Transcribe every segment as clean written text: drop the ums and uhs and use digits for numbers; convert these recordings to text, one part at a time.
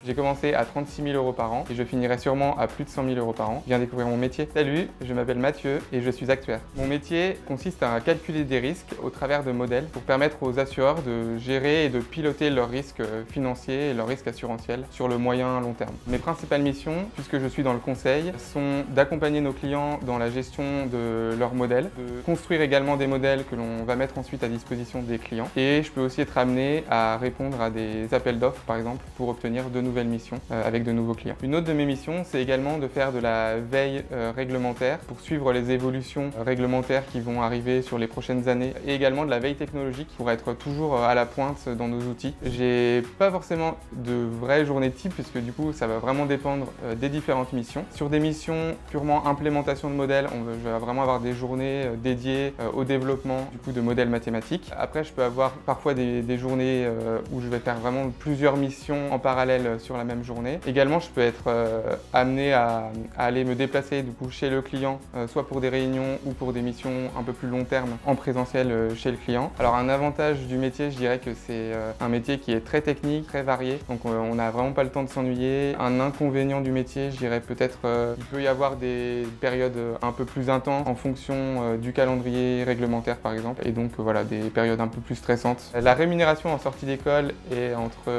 J'ai commencé à 36 000 € par an et je finirai sûrement à plus de 100 000 € par an. Je viens découvrir mon métier. Salut, je m'appelle Mathieu et je suis actuaire. Mon métier consiste à calculer des risques au travers de modèles pour permettre aux assureurs de gérer et de piloter leurs risques financiers et leurs risques assurantiels sur le moyen long terme. Mes principales missions, puisque je suis dans le conseil, sont d'accompagner nos clients dans la gestion de leurs modèles, de construire également des modèles que l'on va mettre ensuite à disposition des clients. Et je peux aussi être amené à répondre à des appels d'offres, par exemple, pour obtenir de nouvelles missions avec de nouveaux clients. Une autre de mes missions, c'est également de faire de la veille réglementaire pour suivre les évolutions réglementaires qui vont arriver sur les prochaines années et également de la veille technologique pour être toujours à la pointe dans nos outils. J'ai pas forcément de vraies journées type puisque du coup ça va vraiment dépendre des différentes missions. Sur des missions purement implémentation de modèles, je vais vraiment avoir des journées dédiées au développement du coup de modèles mathématiques. Après je peux avoir parfois des journées où je vais faire vraiment plusieurs missions en parallèle sur la même journée. Également je peux être amené à aller me déplacer du coup chez le client, soit pour des réunions ou pour des missions un peu plus long terme en présentiel chez le client. Alors un avantage du métier, je dirais que c'est un métier qui est très technique, très varié, donc on n'a vraiment pas le temps de s'ennuyer. Un inconvénient du métier, je dirais peut-être il peut y avoir des périodes un peu plus intenses en fonction du calendrier réglementaire par exemple, et donc voilà, des périodes un peu plus stressantes. La rémunération en sortie d'école est entre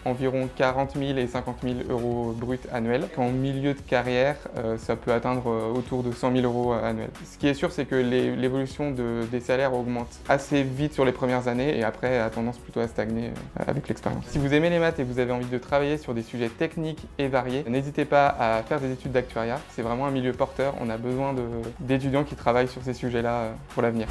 environ 40 000 et 50 000 € bruts annuels. En milieu de carrière, ça peut atteindre autour de 100 000 € annuels. Ce qui est sûr, c'est que l'évolution des salaires augmente assez vite sur les premières années et après a tendance plutôt à stagner avec l'expérience. Si vous aimez les maths et que vous avez envie de travailler sur des sujets techniques et variés, n'hésitez pas à faire des études d'actuariat. C'est vraiment un milieu porteur. On a besoin d'étudiants qui travaillent sur ces sujets-là pour l'avenir.